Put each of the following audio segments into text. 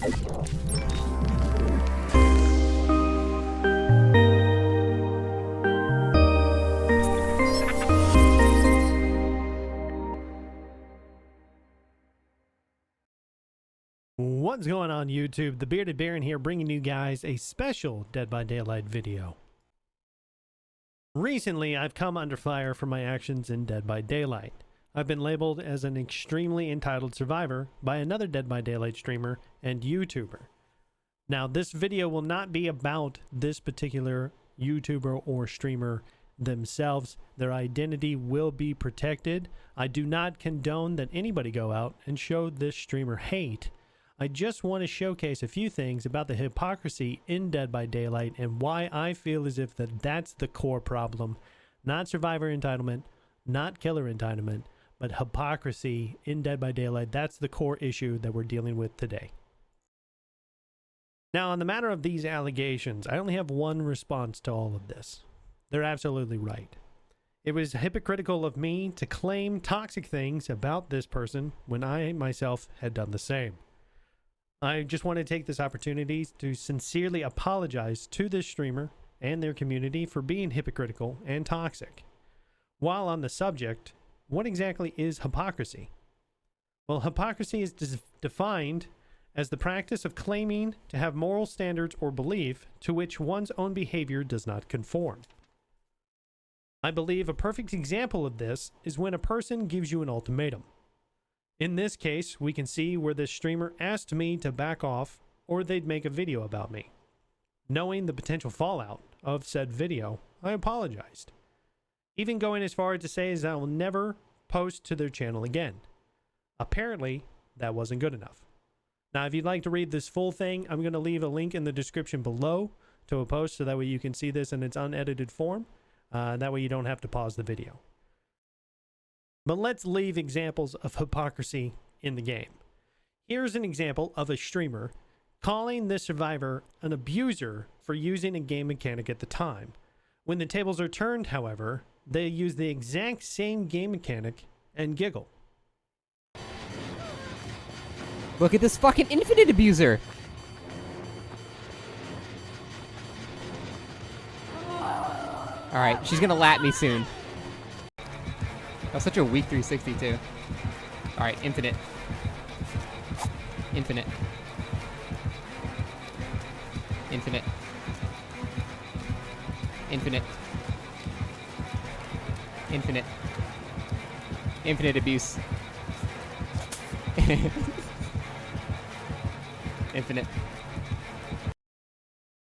What's going on YouTube? The Bearded Baron here, bringing you guys a special Dead by Daylight video. Recently, I've come under fire for my actions in Dead by Daylight. I've been labeled as an extremely entitled survivor by another Dead by Daylight streamer and YouTuber. Now, this video will not be about this particular YouTuber or streamer themselves. Their identity will be protected. I do not condone that anybody go out and show this streamer hate. I just want to showcase a few things about the hypocrisy in Dead by Daylight and why I feel as if that's the core problem. Not survivor entitlement, not killer entitlement, but hypocrisy in Dead by Daylight. That's the core issue that we're dealing with today. Now, on the matter of these allegations, I only have one response to all of this. They're absolutely right. It was hypocritical of me to claim toxic things about this person when I myself had done the same. I just want to take this opportunity to sincerely apologize to this streamer and their community for being hypocritical and toxic. While on the subject, what exactly is hypocrisy? Well, hypocrisy is defined as the practice of claiming to have moral standards or belief to which one's own behavior does not conform. I believe a perfect example of this is when a person gives you an ultimatum. In this case, we can see where this streamer asked me to back off or they'd make a video about me. Knowing the potential fallout of said video, I apologized. Even going as far as to say I will never post to their channel again. Apparently, that wasn't good enough. Now, if you'd like to read this full thing, I'm going to leave a link in the description below to a post so that way you can see this in its unedited form. That way you don't have to pause the video. But let's leave examples of hypocrisy in the game. Here's an example of a streamer calling this survivor an abuser for using a game mechanic at the time. When the tables are turned, however, they use the exact same game mechanic and giggle. Look at this fucking infinite abuser! Alright, she's gonna lap me soon. That was such a weak 360 too. Alright, infinite. Infinite. Infinite. Infinite. Infinite. Infinite abuse. Infinite.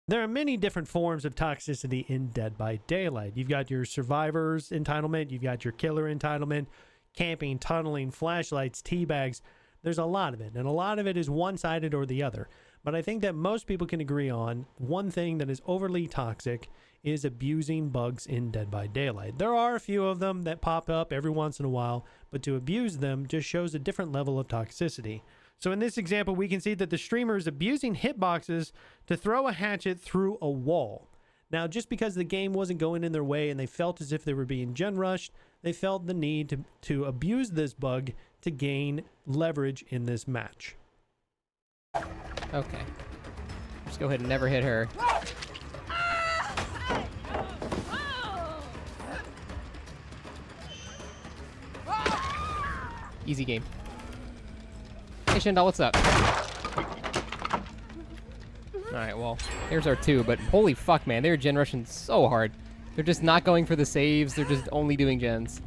There are many different forms of toxicity in Dead by Daylight. You've got your survivor's entitlement, you've got your killer entitlement, camping, tunneling, flashlights, teabags. There's a lot of it, and a lot of it is one-sided or the other. But I think that most people can agree on one thing that is overly toxic is abusing bugs in Dead by Daylight. There are a few of them that pop up every once in a while, but to abuse them just shows a different level of toxicity. So in this example, we can see that the streamer is abusing hitboxes to throw a hatchet through a wall. Now, just because the game wasn't going in their way and they felt as if they were being gen rushed, they felt the need to abuse this bug to gain leverage in this match. Okay. Just go ahead and never hit her. Easy game. Hey Shandal, what's up? Alright, well, there's our two, but holy fuck, man, they're gen rushing so hard. They're just not going for the saves, they're just only doing gens.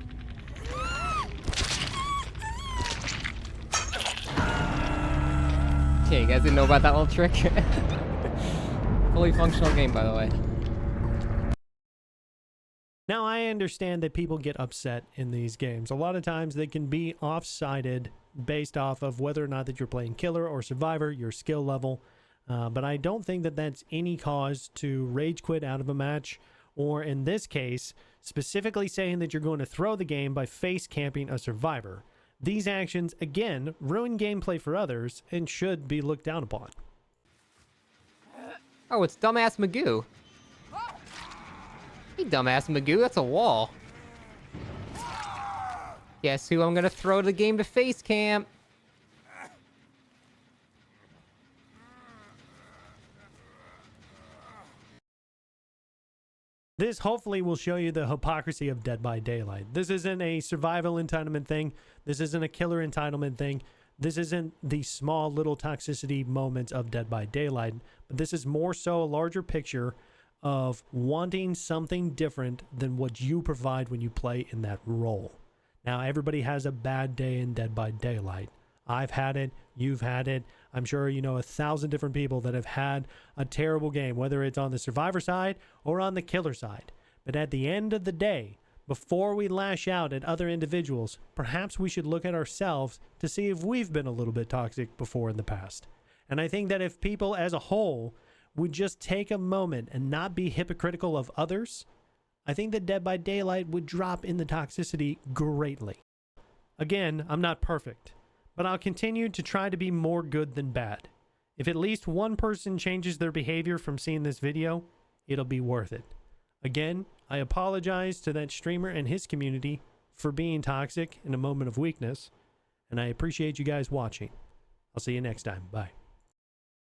Okay, you guys didn't know about that little trick? Fully functional game, by the way. Now, I understand that people get upset in these games. A lot of times they can be off-sided based off of whether or not that you're playing killer or survivor, your skill level. But I don't think that that's any cause to rage quit out of a match, or in this case, specifically saying that you're going to throw the game by face camping a survivor. These actions, again, ruin gameplay for others and should be looked down upon. Oh, it's dumbass Magoo. Hey, dumbass Magoo, that's a wall. Guess who I'm gonna throw the game to face camp? This hopefully will show you the hypocrisy of Dead by Daylight. This isn't a survival entitlement thing. This isn't a killer entitlement thing. This isn't the small little toxicity moments of Dead by Daylight, but this is more so a larger picture of wanting something different than what you provide when you play in that role. Now, everybody has a bad day in Dead by Daylight. I've had it. You've had it. I'm sure you know 1,000 different people that have had a terrible game, whether it's on the survivor side or on the killer side. But at the end of the day, before we lash out at other individuals, perhaps we should look at ourselves to see if we've been a little bit toxic before in the past. And I think that if people as a whole would just take a moment and not be hypocritical of others, I think that Dead by Daylight would drop in the toxicity greatly. Again, I'm not perfect, but I'll continue to try to be more good than bad. If at least one person changes their behavior from seeing this video, it'll be worth it. Again, I apologize to that streamer and his community for being toxic in a moment of weakness, and I appreciate you guys watching. I'll see you next time. Bye.